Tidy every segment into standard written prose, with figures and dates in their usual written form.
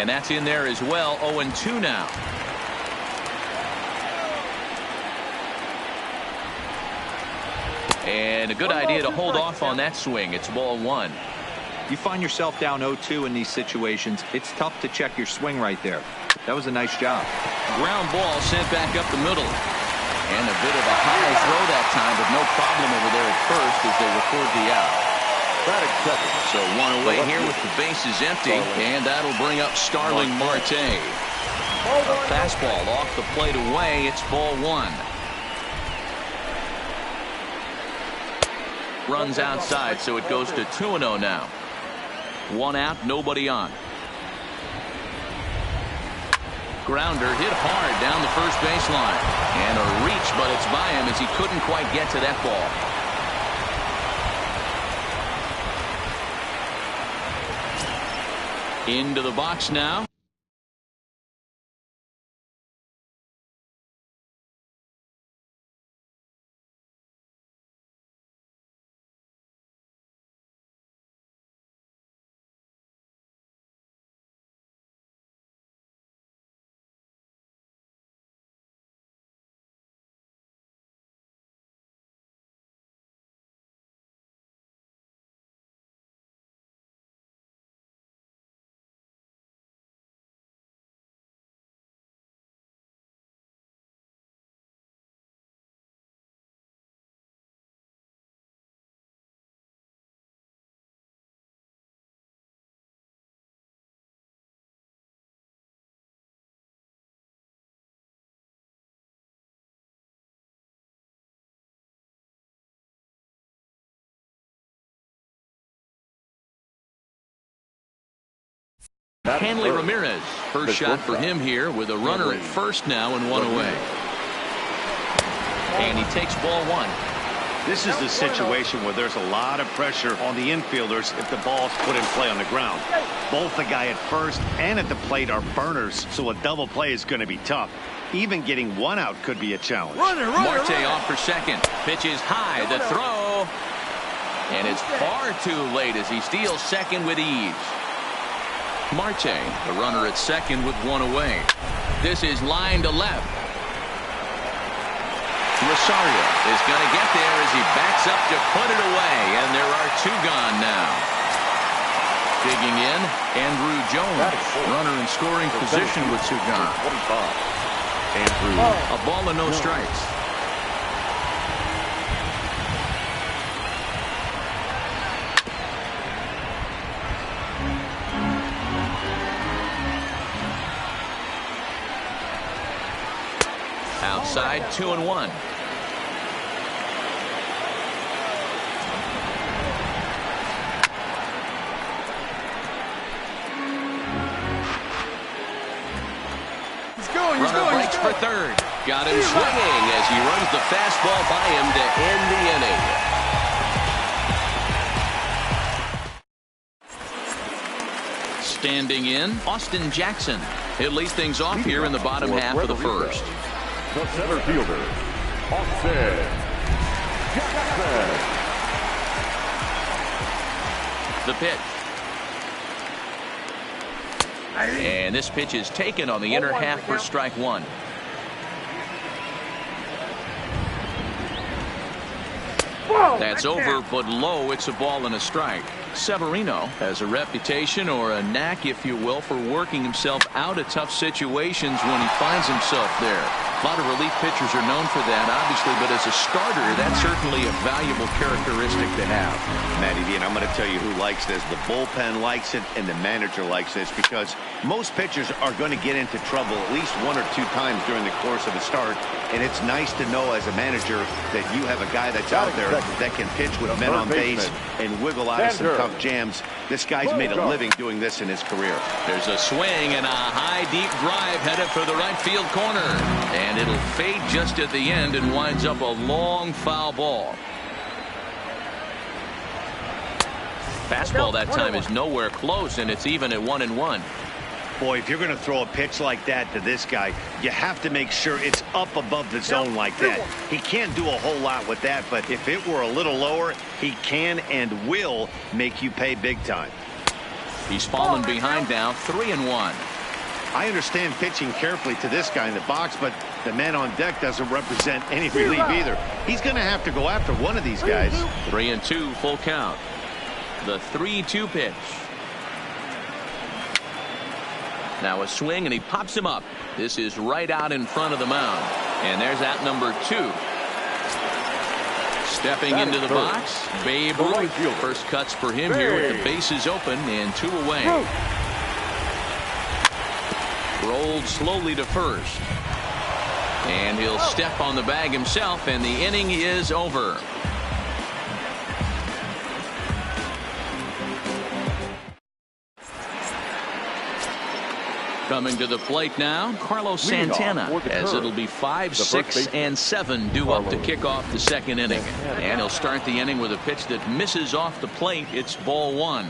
And that's in there as well. 0-2 now. And a good idea to hold off on that swing. It's ball one. You find yourself down 0-2 in these situations. It's tough to check your swing right there. That was a nice job. Ground ball sent back up the middle. And a bit of a high throw that time, but no problem over there at first as they record the out. So one away here with the bases empty, and that'll bring up Starling Marte. A fastball off the plate away. It's ball one. Runs outside, so it goes to 2-0 now. One out, nobody on. Grounder hit hard down the first baseline. And a reach, but it's by him as he couldn't quite get to that ball. Into the box now. Hanley Ramirez, first shot for him here with a runner at first now and one away. And he takes ball one. This is the situation where there's a lot of pressure on the infielders if the ball's put in play on the ground. Both the guy at first and at the plate are burners, so a double play is going to be tough. Even getting one out could be a challenge. Marte off for second. Pitch is high. The throw. And it's far too late as he steals second with ease. Marte, the runner at second with one away. This is line to left. Rosario is going to get there as he backs up to put it away, and there are two gone now. Digging in, Andrew Jones, runner in scoring position with two gone. A ball and no strikes. Outside, 2-1. Runner breaks for third. Got him swinging as he runs the fastball by him to end the inning. Standing in, Austin Jackson. He'll lead things off here in the bottom half of the first. The center fielder, Austin Jackson. The pitch. And this pitch is taken on the inner half for strike one. That's over, but low. It's a ball and a strike. Severino has a reputation, or a knack, if you will, for working himself out of tough situations when he finds himself there. A lot of relief pitchers are known for that, obviously, but as a starter, that's certainly a valuable characteristic to have. Matty V, and I'm going to tell you who likes this. The bullpen likes it, and the manager likes this, because most pitchers are going to get into trouble at least one or two times during the course of a start, and it's nice to know as a manager that you have a guy that's out there that can pitch with men on base and wiggle out of some tough jams. This guy's made a living doing this in his career. There's a swing and a high, deep drive headed for the right field corner. And it'll fade just at the end and winds up a long foul ball. Fastball that time is nowhere close, and it's even at 1-1. Boy, if you're going to throw a pitch like that to this guy, you have to make sure it's up above the zone like that. He can't do a whole lot with that, but if it were a little lower, he can and will make you pay big time. He's fallen behind now, 3-1. I understand pitching carefully to this guy in the box, but the man on deck doesn't represent any relief either. He's going to have to go after one of these guys. 3-2, full count. The 3-2 pitch. Now a swing, and he pops him up. This is right out in front of the mound. And there's out number 2. Stepping into the box, Babe Ruth. First cuts for him here with the bases open and 2 away. Rolled slowly to first. And he'll step on the bag himself, and the inning is over. Coming to the plate now, Carlos Santana, as it'll be 5, 6, and 7 due up to kick off the second inning. And he'll start the inning with a pitch that misses off the plate. It's ball 1.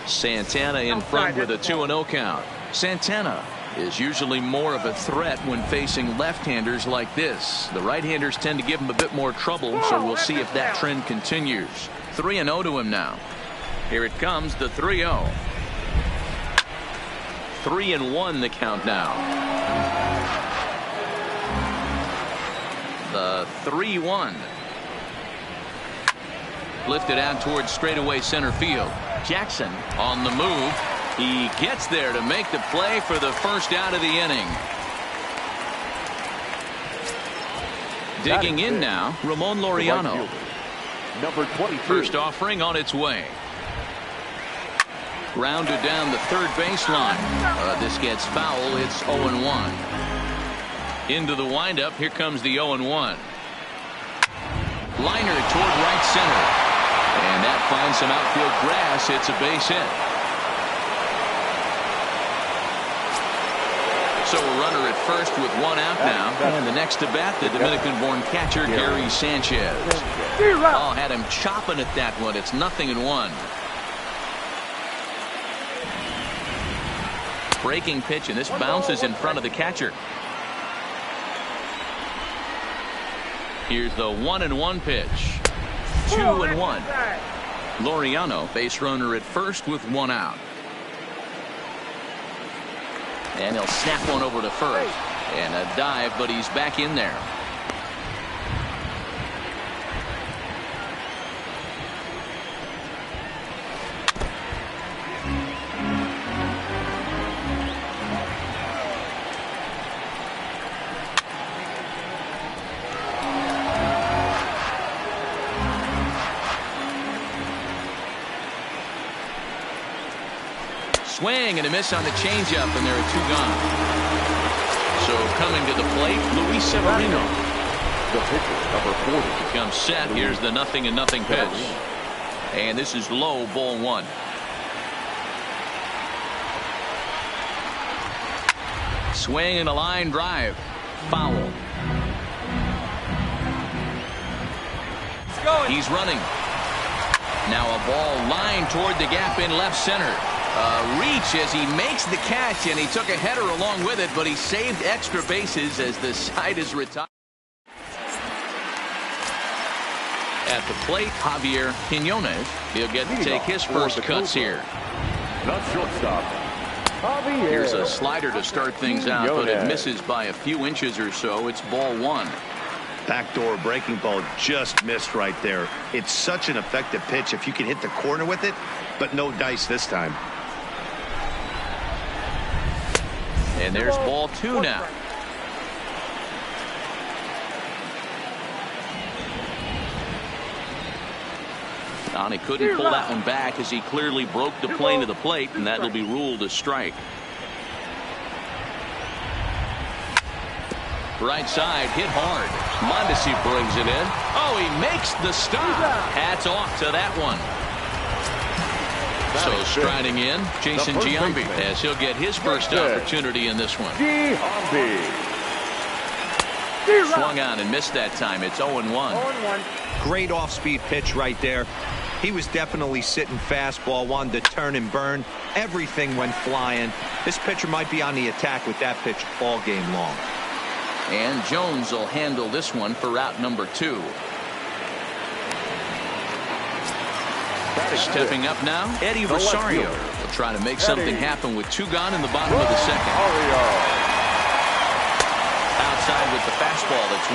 Santana in front with a 2-0 count. Santana is usually more of a threat when facing left-handers like this. The right-handers tend to give him a bit more trouble, so we'll see if that trend continues. 3-0 to him now. Here it comes, the 3-0. 3-1 the count now. The 3-1. Lifted out towards straightaway center field. Jackson on the move. He gets there to make the play for the first out of the inning. Digging in now, Ramon Laureano. Number 23. First offering on its way. Grounded down the third baseline. This gets foul. It's 0-1. Into the windup. Here comes the 0-1. Liner toward right center. And that finds some outfield grass. It's a base hit. So a runner at first with 1 out now. And the next to bat, the Dominican-born catcher, Gary Sanchez. Oh, had him chopping at that one. It's 0-1. Breaking pitch, and this bounces in front of the catcher. Here's the 1-1 pitch. 2-1. Laureano, base runner at first with 1 out. And he'll snap one over to first. And a dive, but he's back in there. Swing and a miss on the changeup, and there are 2 gone. So coming to the plate, Luis Severino. The pitcher, number 40. Becomes set. Here's the 0-0 pitch. And this is low, ball 1. Swing and a line drive. Foul. He's running. Now a ball lined toward the gap in left center. Reach as he makes the catch, and he took a header along with it, but he saved extra bases as the side is retired. At the plate, Javier Quinones. He'll get to take his first cuts here. Not shortstop. Here's a slider to start things out, but it misses by a few inches or so. It's ball 1. Backdoor breaking ball just missed right there. It's such an effective pitch if you can hit the corner with it, but no dice this time. And there's ball 2 now. He couldn't pull that one back as he clearly broke the plane of the plate, and that'll be ruled a strike. Right side, hit hard. Mondesi brings it in. Oh, he makes the stop. Hats off to that one. So striding in, Jason Giambi, as he'll get his first opportunity in this one. Swung on and missed that time. It's 0-1. Great off-speed pitch right there. He was definitely sitting fastball, wanted to turn and burn. Everything went flying. This pitcher might be on the attack with that pitch all game long. And Jones will handle this one for route number 2. Stepping up now, Eddie Rosario. We'll try to make something happen with 2 gone in the bottom of the second. Outside with the fastball. That's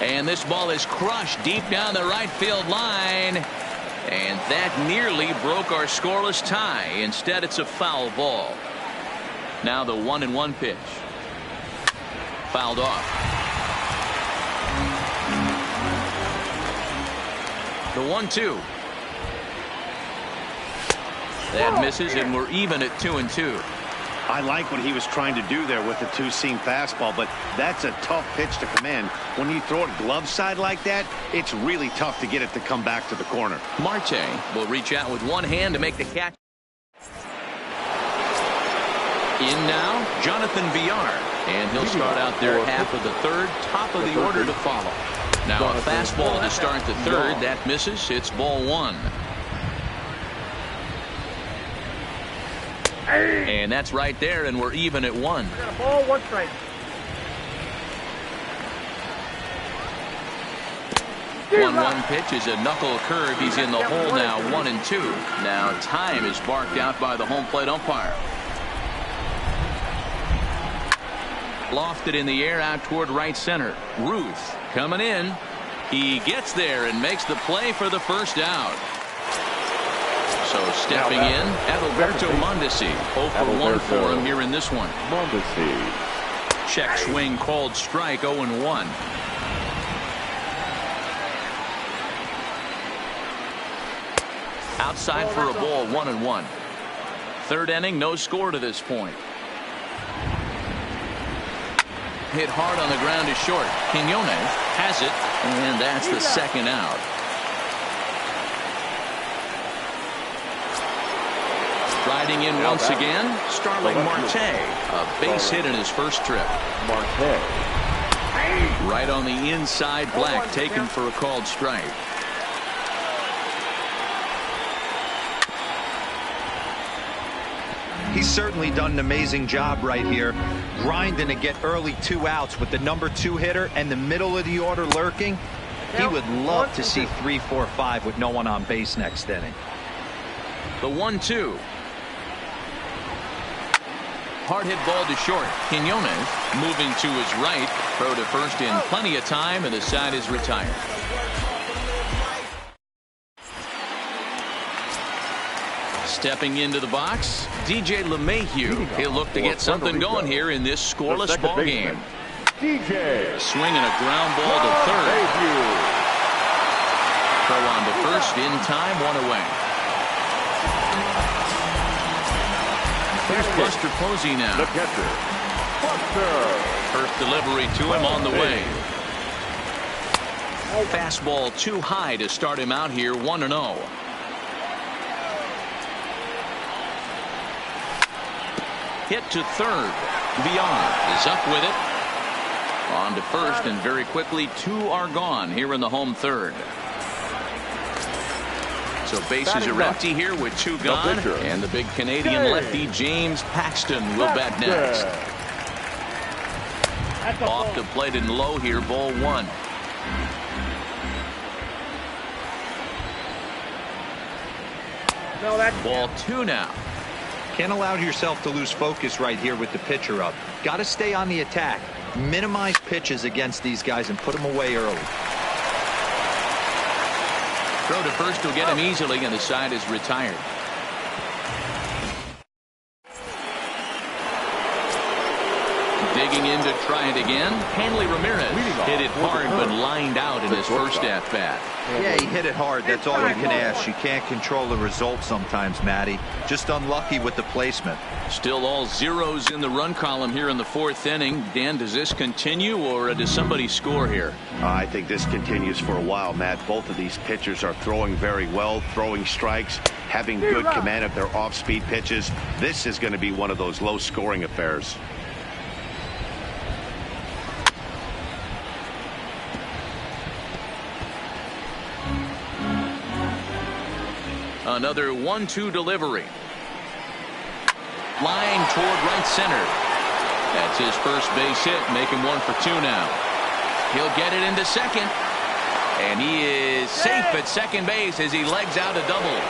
1-0. And this ball is crushed deep down the right field line. And that nearly broke our scoreless tie. Instead, it's a foul ball. Now the 1-1 pitch. Fouled off. The 1-2. That misses, and we're even at 2-2. I like what he was trying to do there with the 2-seam fastball, but that's a tough pitch to command. When you throw it glove side like that, it's really tough to get it to come back to the corner. Marte will reach out with one hand to make the catch. In now, Jonathan Villar, and he'll start out there half of the third, top of the order to follow. Now a fastball to start the third. That misses. It's ball 1. And that's right there, and we're even at 1. Ball, 1 strike. One pitch is a knuckle curve. He's in the hole now, 1-2. Now time is barked out by the home plate umpire. Lofted in the air out toward right center. Ruth coming in. He gets there and makes the play for the first out. So stepping in, Adalberto Mondesi. 0 for 1 for him here in this one. Mondesi. Check swing called strike, 0-1. Outside for a ball, 1-1. Third inning, no score to this point. Hit hard on the ground is short. Quinones has it, and that's the second out. Riding in once again, Starling Marte. A base hit in his first trip. Marte. Right on the inside, Black taken for a called strike. He's certainly done an amazing job right here, grinding to get early 2 outs with the number 2 hitter and the middle of the order lurking. He would love to see 3, 4, 5 with no one on base next inning. The 1-2. Hard hit ball to short. Quinones moving to his right. Throw to first in plenty of time, and the side is retired. Stepping into the box, DJ LeMahieu. He'll look to get something going here in this scoreless ball game. DJ. Swinging a ground ball to third. Throw on to first in time, 1 away. Here's Buster Posey now. The catcher, Buster. First delivery to him on the way. Fastball too high to start him out here, 1-0. Hit to third. Villar is up with it. On to first, and very quickly 2 are gone here in the home third. So bases are empty here with 2 gone, and the big Canadian lefty James Paxton will bat next. Off the plate and low here, ball 1. Ball 2 now. Can't allow yourself to lose focus right here with the pitcher up. Got to stay on the attack. Minimize pitches against these guys and put them away early. Throw to first will get him easily, and the side is retired. Digging in to try it again. Hanley Ramirez hit it hard but lined out in his first at-bat. Yeah, he hit it hard. That's all you can ask. You can't control the result sometimes, Matty. Just unlucky with the placement. Still all zeros in the run column here in the 4th inning. Dan, does this continue, or does somebody score here? I think this continues for a while, Matt. Both of these pitchers are throwing very well, throwing strikes, having good command of their off-speed pitches. This is going to be one of those low-scoring affairs. Another 1-2 delivery. Line toward right center. That's his first base hit. Make him 1 for 2 now. He'll get it into second. And he is safe at second base as he legs out a double.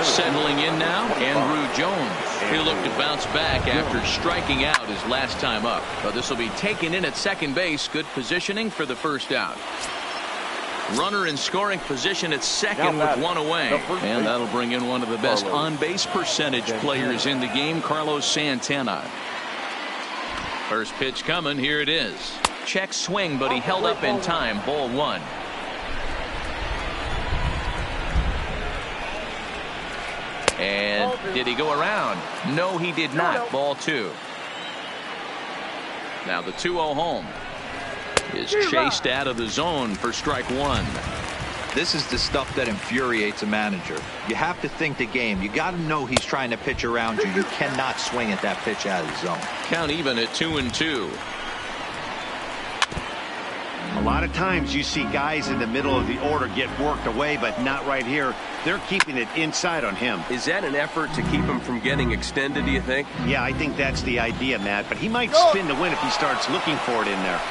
Settling in now, Andrew Jones. He'll look to bounce back after striking out his last time up. But this will be taken in at second base. Good positioning for the first out. Runner in scoring position at second with one away. And that'll bring in one of the best on-base percentage players in the game, Carlos Santana. First pitch coming. Here it is. Check swing, but he held up in time. Ball one. And did he go around? No, he did not. Ball two. Now the 2-0 home is chased out of the zone for strike one. This is the stuff that infuriates a manager. You have to think the game. You got to know he's trying to pitch around you. You cannot swing at that pitch out of the zone. Count even at 2-2. A lot of times you see guys in the middle of the order get worked away, but not right here. They're keeping it inside on him. Is that an effort to keep him from getting extended, do you think? Yeah, I think that's the idea, Matt. But he might spin to win if he starts looking for it in there.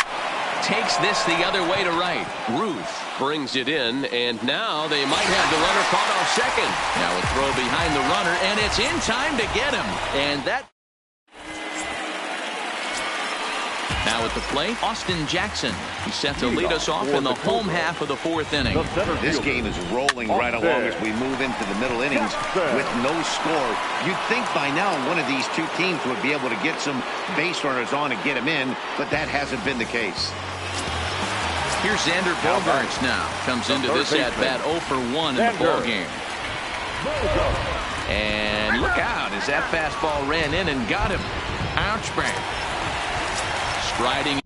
Takes this the other way to right. Ruth brings it in, and now they might have the runner caught off second. Now a throw behind the runner, and it's in time to get him. And that. Now at the plate, Austin Jackson. He's set to lead us off in the home half of the fourth inning. This game is rolling right along as we move into the middle innings with no score. You'd think by now one of these two teams would be able to get some base runners on and get them in, but that hasn't been the case. Here's Xander Bogaerts now. Comes into this at-bat 0 for 1 in the ball game. And look out as that fastball ran in and got him. Ouch, bang. Striding.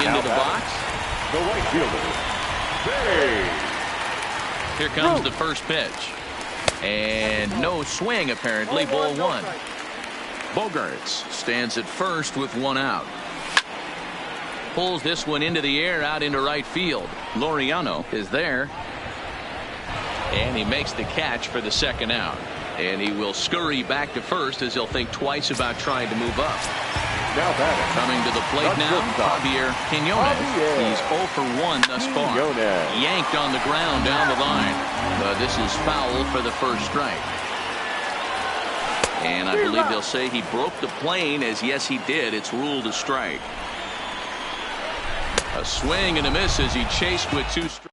Into the box. The right fielder. Here comes the first pitch. And no swing, apparently. Ball one. Bogaerts stands at first with one out. Pulls this one into the air out into right field. Laureano is there. And he makes the catch for the second out. And he will scurry back to first as he'll think twice about trying to move up. Now batting. Coming to the plate now, Javier Quinones. He's 0 for 1 thus far. Yanked on the ground down the line. But this is foul for the first strike. And I believe they'll say he broke the plane, as yes, he did. It's ruled a strike. A swing and a miss as he chased with 2 strikes.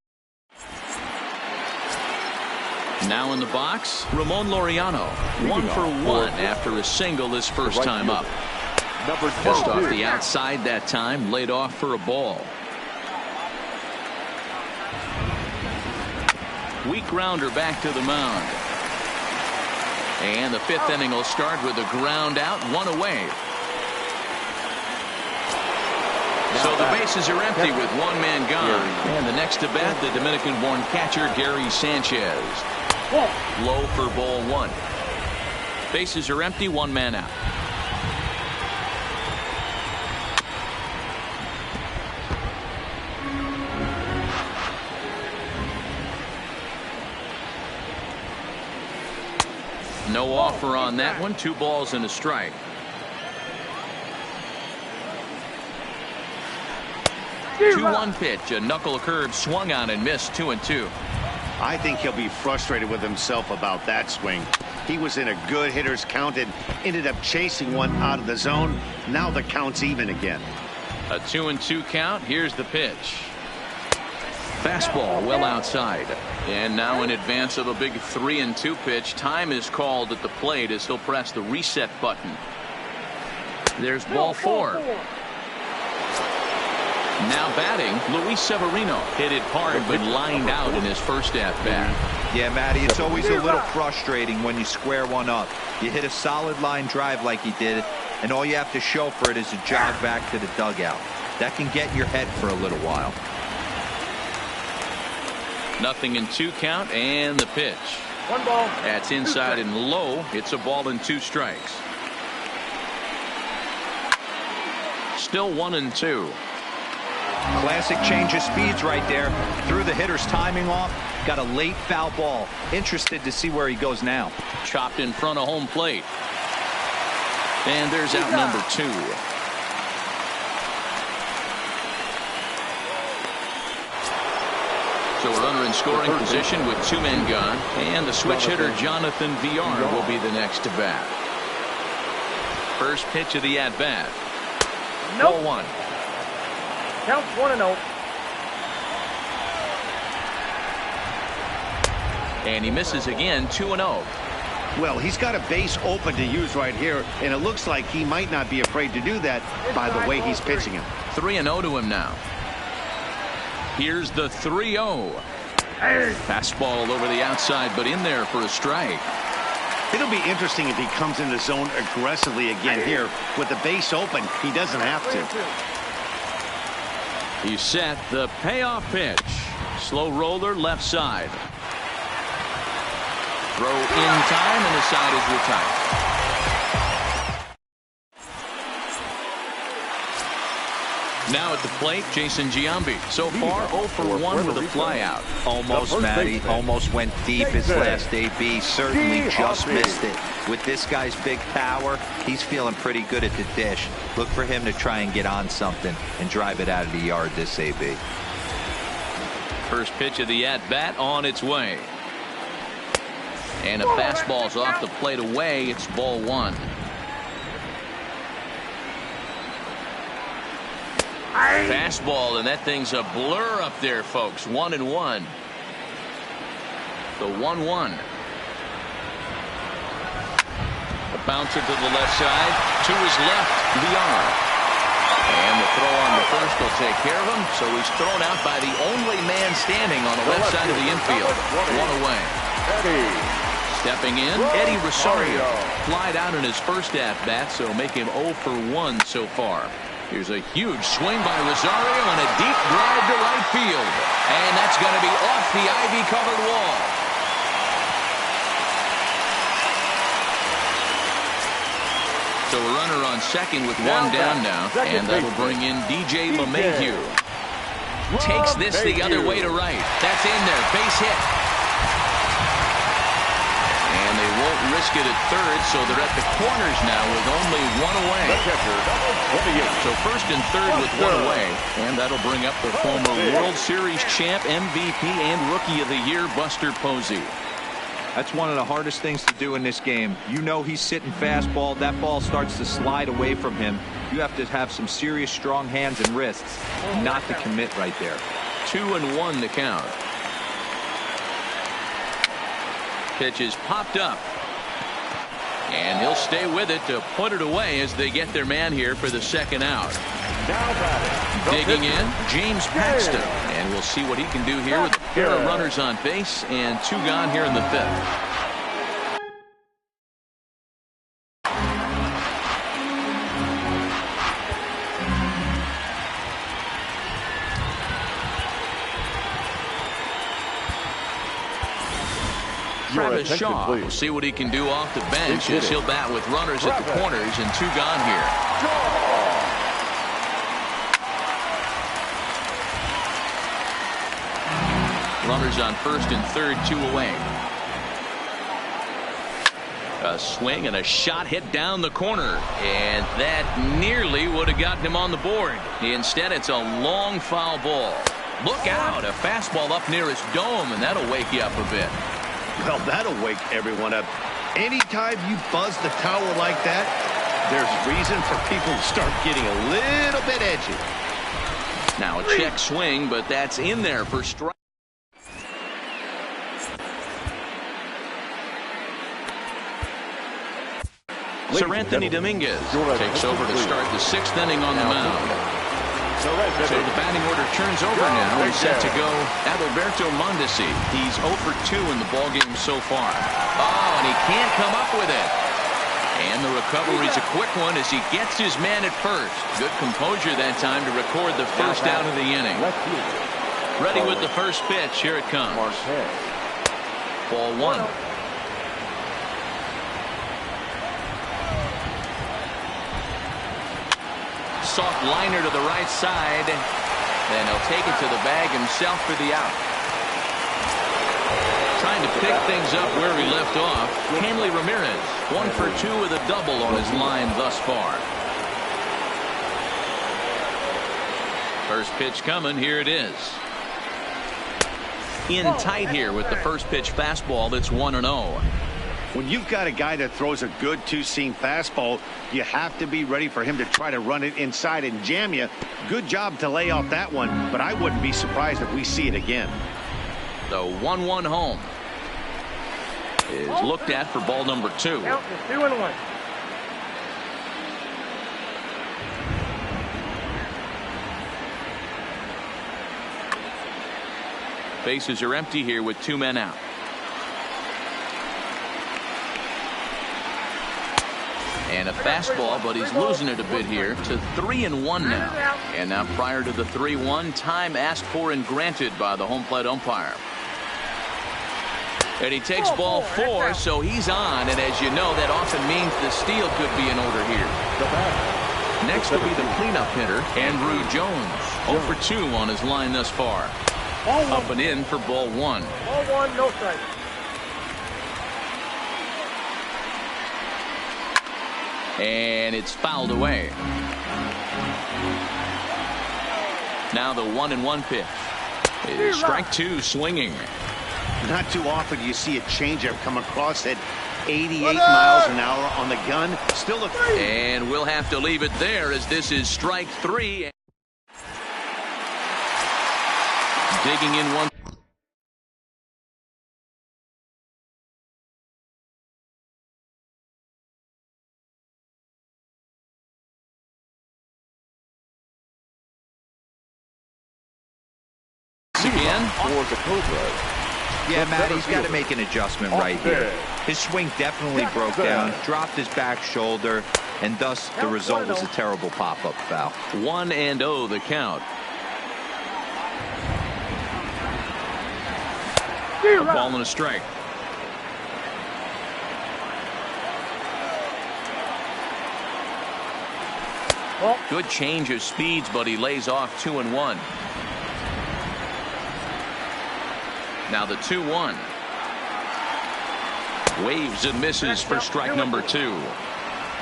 Now in the box, Ramon Laureano. 1 for 1 after a single his first time up. Just off the outside that time, laid off for a ball. Weak grounder back to the mound. And the 5th inning will start with a ground out, 1 away. So the bases are empty with 1 man gone. And the next to bat, the Dominican-born catcher Gary Sanchez. Low for ball 1. Bases are empty, 1 man out. No offer on that one. 2 balls and a strike. 2-1 pitch. A knuckle curve swung on and missed. 2-2. I think he'll be frustrated with himself about that swing. He was in a good hitter's count and ended up chasing one out of the zone. Now the count's even again. A 2-2 count. Here's the pitch. Fastball well outside. And now in advance of a big 3-2 pitch, time is called at the plate as he'll press the reset button. There's ball 4. Now batting, Luis Severino. Hit it hard but lined out in his first at-bat. Yeah, Matty, it's always a little frustrating when you square one up. You hit a solid line drive like he did, and all you have to show for it is a jog back to the dugout. That can get in your head for a little while. 0-2 count, and the pitch. 1 ball. That's inside and low. It's a ball and 2 strikes. Still 1-2. Classic change of speeds right there. Threw the hitter's timing off. Got a late foul ball. Interested to see where he goes now. Chopped in front of home plate. And there's out number 2. So a runner in scoring position with 2 men gone. And the switch hitter Jonathan Villar will be the next to bat. First pitch of the at-bat. Ball 1. Counts 1-0. And he misses again. 2-0. Well, he's got a base open to use right here, and it looks like he might not be afraid to do that by the way he's pitching him. 3-0 to him now. Here's the 3-0. Fastball over the outside, but in there for a strike. It'll be interesting if he comes in the zone aggressively again here. With the base open, he doesn't have to. He's set. The payoff pitch. Slow roller left side. Throw in time, and the side is retired. Now at the plate, Jason Giambi. So far, 0 for 1 with a flyout. Almost, Matty. Almost went deep his last AB. Certainly just missed it. With this guy's big power, he's feeling pretty good at the dish. Look for him to try and get on something and drive it out of the yard this AB. First pitch of the at-bat on its way. And a fastball's off the plate away. It's ball 1. Fastball, and that thing's a blur up there, folks. 1-1. The 1-1. A bouncer to the left side. To his left, Villar. And the throw on the first will take care of him. So he's thrown out by the only man standing on the left side of the infield. 1 away. Stepping in, Eddie Rosario. Flied out in his first at-bat, so make him 0 for 1 so far. Here's a huge swing by Rosario and a deep drive to right field. And that's going to be off the ivy-covered wall. So a runner on second with 1 down now. And that'll bring in DJ LeMahieu. Takes this the other way to right. That's in there. Base hit. And they won't risk it at third, so they're at the corners now with only 1 away. So first and third with 1 away. And that'll bring up the former World Series champ, MVP, and Rookie of the Year, Buster Posey. That's one of the hardest things to do in this game. You know he's sitting fastball. That ball starts to slide away from him. You have to have some serious strong hands and wrists not to commit right there. 2-1 the count. Pitch is popped up. And he'll stay with it to put it away as they get their man here for the second out. Digging in, James Paxton. And we'll see what he can do here with a pair of runners on base and 2 gone here in the 5th. Travis Shaw will see what he can do off the bench as he'll bat with runners at the corners and 2 gone here. Runners on first and third, 2 away. A swing and a shot hit down the corner, and that nearly would have gotten him on the board. Instead, it's a long foul ball. Look out, a fastball up near his dome, and that'll wake you up a bit. Well, that'll wake everyone up. Anytime you buzz the tower like that, there's reason for people to start getting a little bit edgy. Now a check swing, but that's in there for strike. Sir Anthony Dominguez takes over to start the 6th inning on the mound. So the batting order turns over now and set to go Adalberto Mondesi. He's 0 for 2 in the ballgame so far. Oh, and he can't come up with it. And the recovery's a quick one as he gets his man at first. Good composure that time to record the first out of the inning. Ready with the first pitch. Here it comes. Ball 1. Soft liner to the right side. Then he'll take it to the bag himself for the out. Trying to pick things up where he left off. Hanley Ramirez, 1 for 2 with a double on his line thus far. First pitch coming. Here it is. In tight here with the first pitch fastball. That's 1-0. When you've got a guy that throws a good 2-seam fastball, you have to be ready for him to try to run it inside and jam you. Good job to lay off that one, but I wouldn't be surprised if we see it again. The 1-1 home is looked at for ball number 2. Count is 2-1. Bases are empty here with 2 men out. And a fastball, but he's losing it a bit here to 3-1 now. And now prior to the 3-1, time asked for and granted by the home plate umpire. And he takes ball 4, so he's on. And as you know, that often means the steal could be in order here. Next will be the cleanup hitter, Andrew Jones. 0 for 2 on his line thus far. Up and in for ball 1. Ball 1, no strike. And it's fouled away. Now the 1-1 pitch. It is strike 2 swinging. Not too often do you see a changeup come across at 88 miles an hour on the gun. Still a... And we'll have to leave it there as this is strike 3. Digging in one. Again. Yeah, Matt, he's got to make an adjustment right here. His swing definitely broke down, dropped his back shoulder, and thus the result was a terrible pop-up foul. 1-0 the count. A ball and a strike. Good change of speeds, but he lays off 2-1. Now the 2-1. Waves and misses for strike number 2.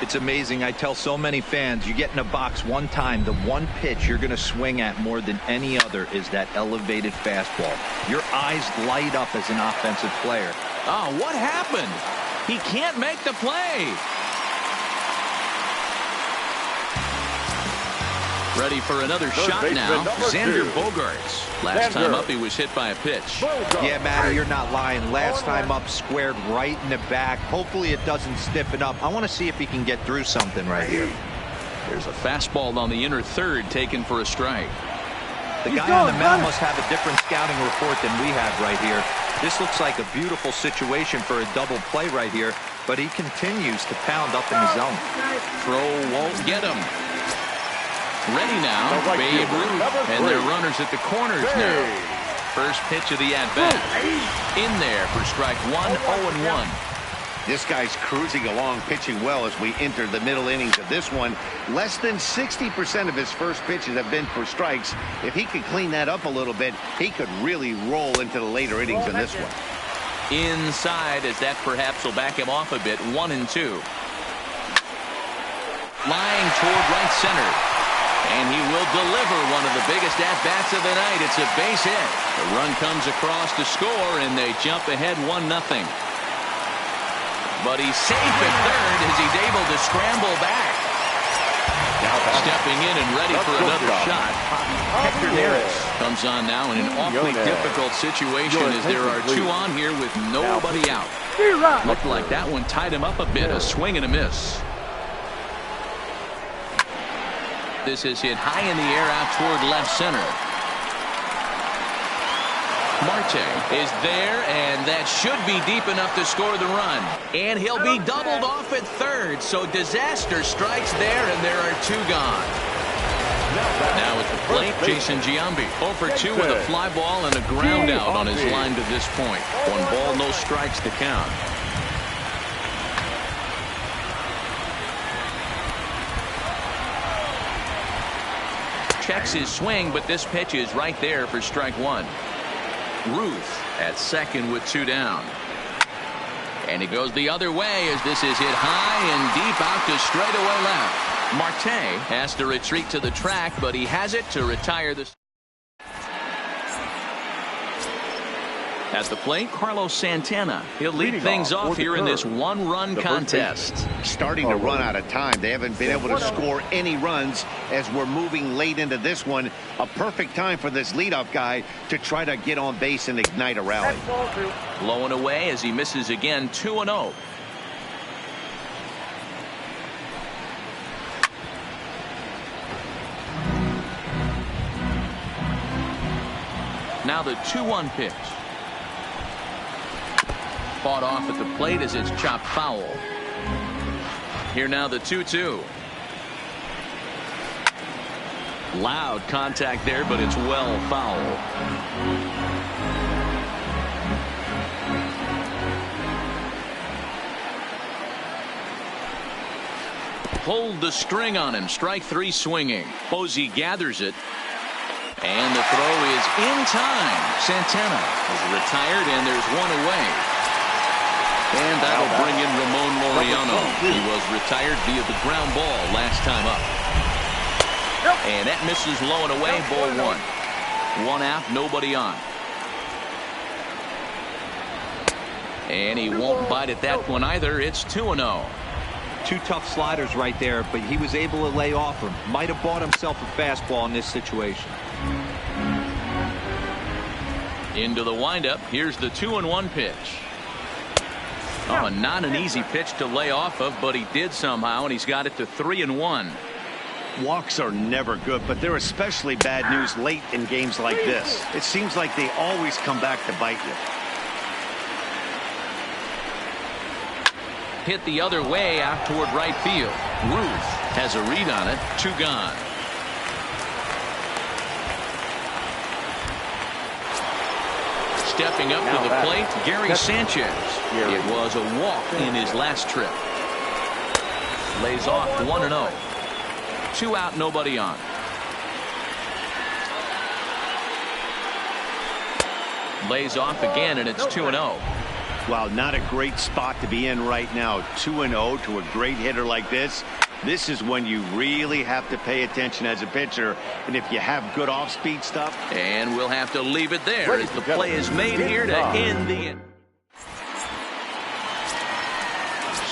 It's amazing. I tell so many fans, you get in a box one time, the one pitch you're going to swing at more than any other is that elevated fastball. Your eyes light up as an offensive player. Oh, what happened? He can't make the play. Ready for another shot now. Xander Bogaerts. Last time up, he was hit by a pitch. Yeah, Matty, you're not lying. Last time up, squared right in the back. Hopefully it doesn't stiffen up. I want to see if he can get through something right here. There's a fastball on the inner third taken for a strike. The guy on the mound must have a different scouting report than we have right here. This looks like a beautiful situation for a double play right here, but he continues to pound up in the zone. Throw won't get him. Ready now, Babe Ruth, and they're runners at the corners now. First pitch of the at-bat. In there for strike one, 0-1. This guy's cruising along, pitching well as we enter the middle innings of this one. Less than 60% of his first pitches have been for strikes. If he could clean that up a little bit, he could really roll into the later innings in this one. Inside, as that perhaps will back him off a bit, 1-2. Flying toward right center. And he will deliver one of the biggest at-bats of the night. It's a base hit. The run comes across to score, and they jump ahead 1-0. But he's safe at third as he's able to scramble back. Stepping in and ready for another shot. Hector Neris comes on now in an awfully difficult situation as there are two on here with nobody out. Looked like that one tied him up a bit. A swing and a miss. This is hit high in the air out toward left center. Marte is there, and that should be deep enough to score the run. And he'll be doubled off at third, so disaster strikes there, and there are two gone. Now at the plate, Jason Giambi. 0 for 2 with a fly ball and a ground out on his line to this point. 1 ball, no strikes to count. Checks his swing, but this pitch is right there for strike one. Ruth at second with 2 down. And it goes the other way as this is hit high and deep out to straightaway left. Marte has to retreat to the track, but he has it to retire the. At the plate, Carlos Santana. He'll lead things off here in this one-run contest. Starting to run out of time. They haven't been able to score any runs as we're moving late into this one. A perfect time for this leadoff guy to try to get on base and ignite a rally. Low and away as he misses again, 2-0. Now the 2-1 pitch. Fought off at the plate as it's chopped foul. Here now the 2-2. Loud contact there, but it's well foul. Pulled the string on him. Strike 3 swinging. Posey gathers it. And the throw is in time. Santana is retired, and there's 1 away. And that'll bring in Ramon Laureano. He was retired via the ground ball last time up. And that misses low and away, ball 1. 1 out, nobody on. And he won't bite at that one either. It's 2-0. 2 tough sliders right there, but he was able to lay off him. Might have bought himself a fastball in this situation. Into the windup. Here's the 2-1 pitch. Oh, not an easy pitch to lay off of, but he did somehow, and he's got it to 3-1. Walks are never good, but they're especially bad news late in games like this. It seems like they always come back to bite you. Hit the other way out toward right field. Ruth has a read on it. 2 gone. Stepping up to the plate, Gary Sanchez. It was a walk in his last trip. Lays off 1-0. 2 out, nobody on. Lays off again, and it's 2-0. Well, not a great spot to be in right now. 2-0 to a great hitter like this. This is when you really have to pay attention as a pitcher. And if you have good off-speed stuff. And we'll have to leave it there as the play is made here to end the inning.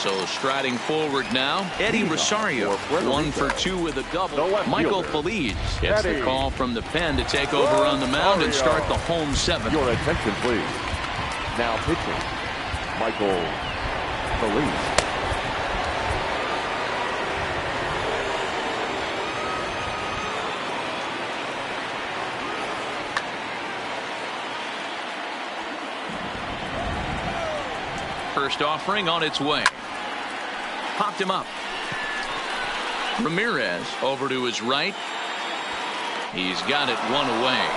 So striding forward now, Eddie Rosario, 1 for 2 with a double. Michael Feliz gets the call from the pen to take over on the mound and start the home 7th. Your attention, please. Now pitching, Michael Feliz. First offering on its way. Popped him up. Ramirez over to his right. He's got it 1 away.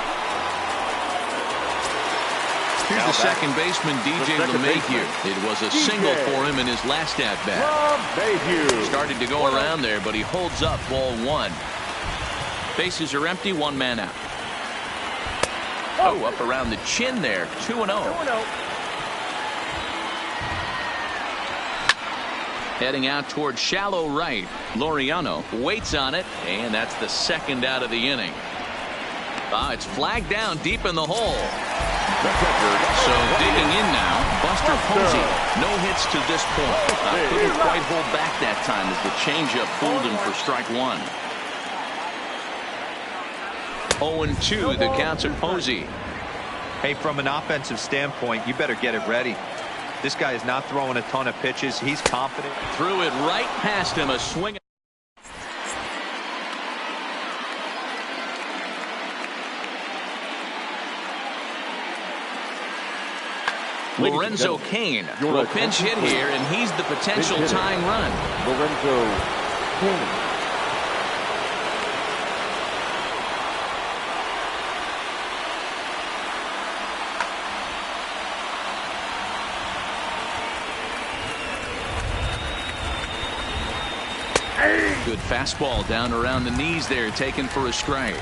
Here's the second baseman, DJ LeMahieu. It was a single for him in his last at-bat. Started to go around there, but he holds up ball 1. Bases are empty, 1 man out. Oh, up around the chin there, 2-0. Heading out toward shallow right. Laureano waits on it, and that's the second out of the inning. It's flagged down deep in the hole. So digging in now, Buster Posey. No hits to this point. Couldn't quite hold back that time as the changeup fooled him for strike 1. 0-2 the count to Posey. Hey, from an offensive standpoint, you better get it ready. This guy is not throwing a ton of pitches. He's confident. Threw it right past him. A swing. Lorenzo Cain will pinch hit here, and he's the potential tying run. Lorenzo Cain. Good fastball down around the knees there, taken for a strike.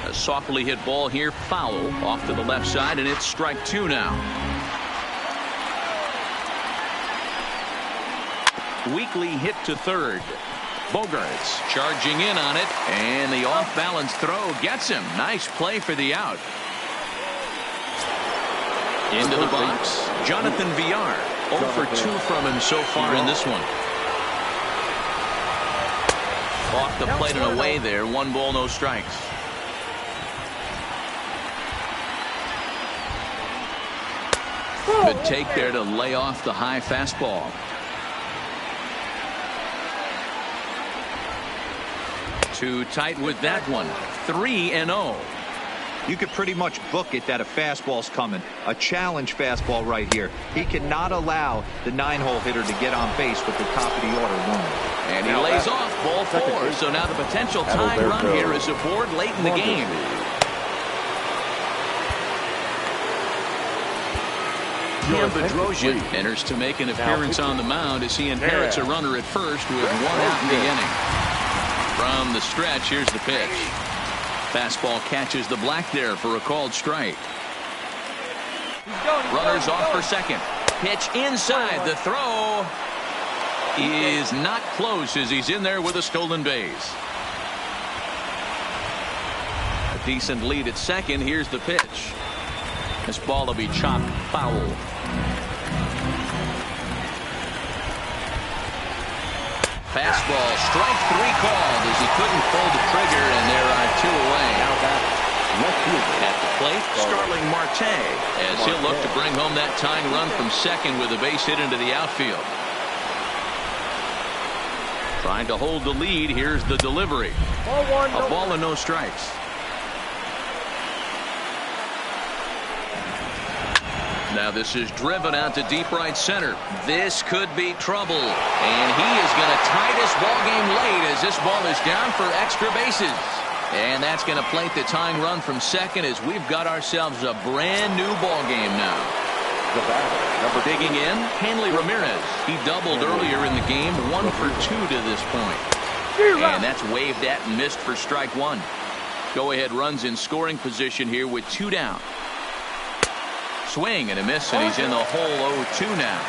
A softly hit ball here, foul off to the left side, and it's strike 2 now. Weekly hit to third. Bogarts charging in on it, and the off-balance throw gets him. Nice play for the out. Into the box, Jonathan Villar. 0 for 2 from him so far in this one. Off the plate and away there. 1 ball, no strikes. Good take there to lay off the high fastball. Too tight with that one. 3-0. You could pretty much book it that a fastball's coming. A challenge fastball right here. He cannot allow the 9-hole hitter to get on base with the top of the order running. And he lays off ball 4. So now the potential tying run here is aboard late in the game. Cam Bedrosian enters to make an appearance on the mound as he inherits a runner at first with 1 out in the inning. From the stretch, here's the pitch. Fastball catches the black there for a called strike. Runners off for second. Pitch inside. The throw is not close as he's in there with a stolen base. A decent lead at second. Here's the pitch. This ball will be chopped foul. Fastball, strike 3 called as he couldn't pull the trigger, and there are 2 away. At the plate, Starling Marte, as he'll look to bring home that tying run from second with a base hit into the outfield. Trying to hold the lead. Here's the delivery. A ball and no strikes. Now this is driven out to deep right center. This could be trouble. And he is going to tie this ball game late as this ball is down for extra bases. And that's going to plate the tying run from second as we've got ourselves a brand new ball game now. Digging in, Hanley Ramirez. He doubled earlier in the game, 1 for 2 to this point. And that's waved at and missed for strike 1. Go ahead runs in scoring position here with 2 down. Swing and a miss, and he's in the hole 0-2 now.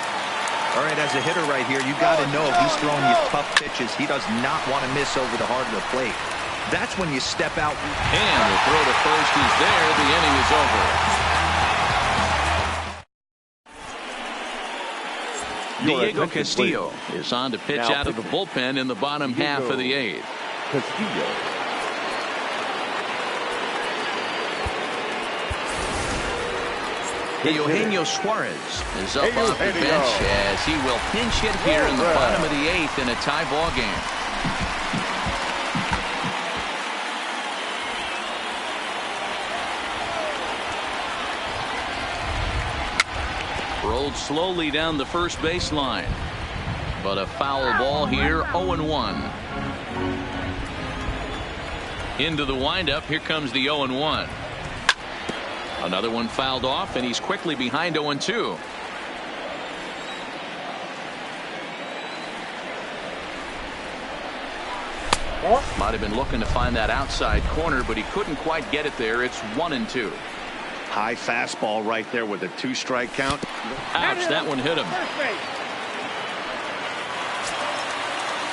All right, as a hitter right here, you got to know if he's throwing you tough pitches, he does not want to miss over the heart of the plate. That's when you step out. And the throw to first is there. The inning is over. Diego Castillo is on to pitch out of the bullpen in the bottom half of the 8th. Castillo. Eugenio Suarez is up off the bench as he will pinch hit here in the bottom of the 8th in a tie ball game. Rolled slowly down the first baseline, but a foul ball here. 0-1. Into the windup. Here comes the 0-1. Another one fouled off, and he's quickly behind 0-2. Might have been looking to find that outside corner, but he couldn't quite get it there. It's 1-2. High fastball right there with a 2-strike count. Ouch, that one hit him.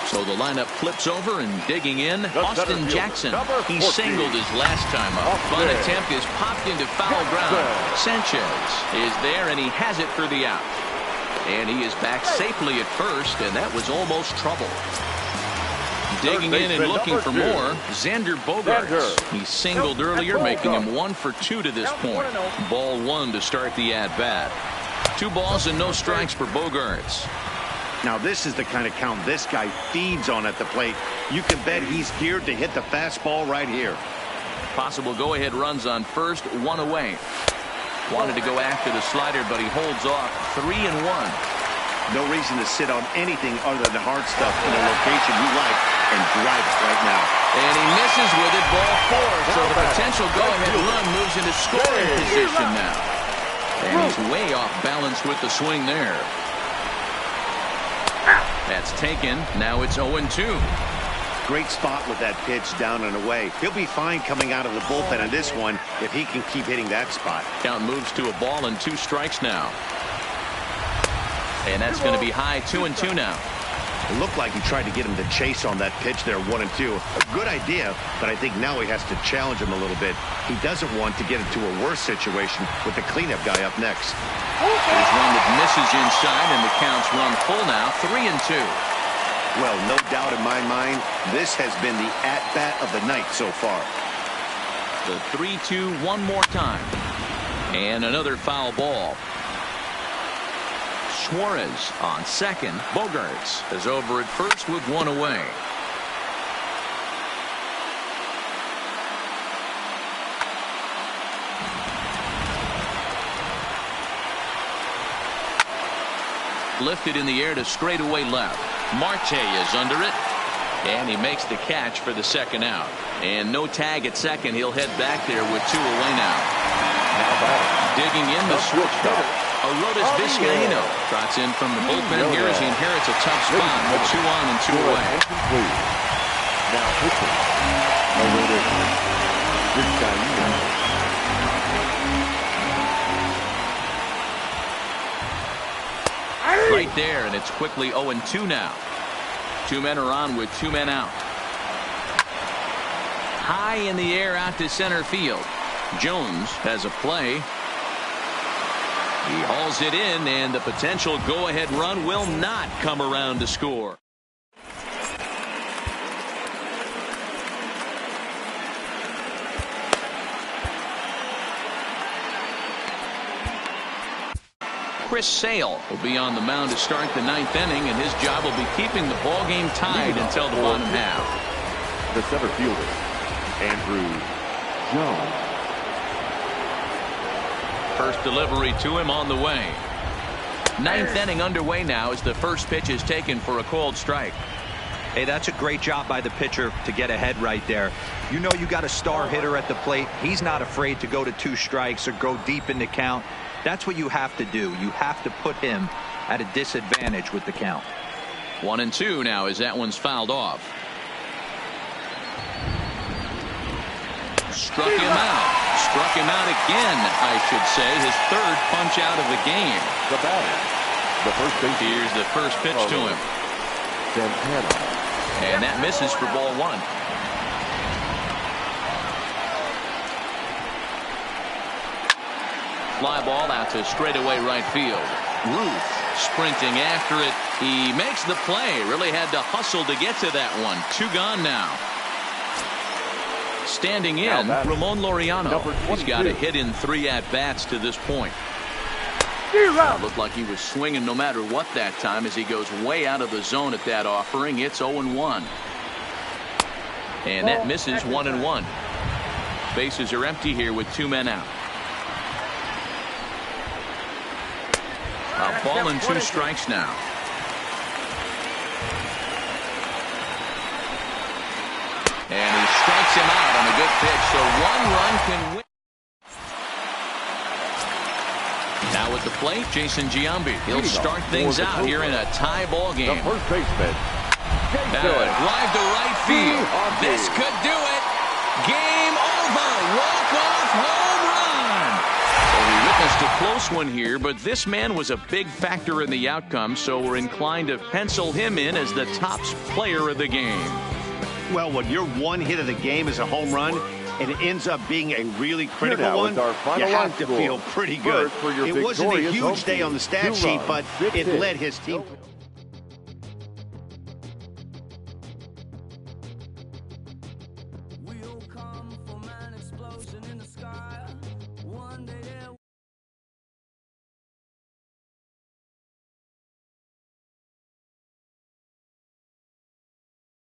So the lineup flips over, and digging in, Austin Jackson. He singled his last time up. Bunt attempt is popped into foul ground. Sanchez is there, and he has it for the out. And he is back safely at first, and that was almost trouble. Digging in and looking for more, Xander Bogaerts. He singled earlier, making him 1 for 2 to this point. Ball 1 to start the at-bat. 2 balls and no strikes for Bogaerts. Now this is the kind of count this guy feeds on at the plate. You can bet he's geared to hit the fastball right here. Possible go-ahead runs on first, 1 away. Wanted to go after the slider, but he holds off. 3-1. No reason to sit on anything other than hard stuff in a location you like and drive it right now. And he misses with it. Ball 4. So the potential go-ahead run moves into scoring position now. And he's way off balance with the swing there. That's taken. Now it's 0-2. Great spot with that pitch down and away. He'll be fine coming out of the bullpen on this one if he can keep hitting that spot. Count moves to a ball and 2 strikes now. And that's going to be high. 2-2 now. It looked like he tried to get him to chase on that pitch there, 1-2. A good idea, but I think now he has to challenge him a little bit. He doesn't want to get into a worse situation with the cleanup guy up next. There's one that misses inside, and the count's run full now. 3-2. Well, no doubt in my mind, this has been the at-bat of the night so far. The 3-2 one more time. And another foul ball. Suarez on second. Bogaerts is over at first with 1 away. Lifted in the air to straightaway left. Marte is under it, and he makes the catch for the second out. And no tag at second. He'll head back there with 2 away now. Digging in the switch hitter, Arodys Vizcaíno trots in from the bullpen here as he inherits a tough spot with 2 on and 2 away. Now pitching, Arodys Vizcaíno. Right there, and it's quickly 0-2 now. 2 men are on with 2 men out. High in the air out to center field. Jones has a play. He hauls it in, and the potential go-ahead run will not come around to score. Chris Sale will be on the mound to start the 9th inning, and his job will be keeping the ball game tied until the bottom half. The center fielder, Andrew Jones. First delivery to him on the way. 9th inning underway now as the first pitch is taken for a called strike. Hey, that's a great job by the pitcher to get ahead right there. You know you got a star hitter at the plate. He's not afraid to go to 2 strikes or go deep in the count. That's what you have to do. You have to put him at a disadvantage with the count. 1-2 now as that one's fouled off. Struck him out. Struck him out again, I should say. His third punch out of the game. The batter, the first base. Here's the first pitch to him. Santana. And that misses for ball one. Fly ball out to straightaway right field. Ruth sprinting after it. He makes the play. Really had to hustle to get to that one. 2 gone now. Standing in, Ramon Laureano. He's got a hit in 3 at-bats to this point. Looked like he was swinging no matter what that time as he goes way out of the zone at that offering. It's 0-1. And that misses 1-1. Bases are empty here with 2 men out. A ball and 2 strikes now. And he strikes him out on a good pitch, so 1 run can win. Now at the plate, Jason Giambi. He'll start things out here in a tie ball game. The first baseman. Now a drive to right field. This could do it. Game over. Walk-off home run. So we witnessed a close one here, but this man was a big factor in the outcome, so we're inclined to pencil him in as the top player of the game. Well, when your one hit of the game is a home run, and it ends up being a really critical one, you have to feel pretty good. It wasn't a huge day on the stat sheet, but it led his team.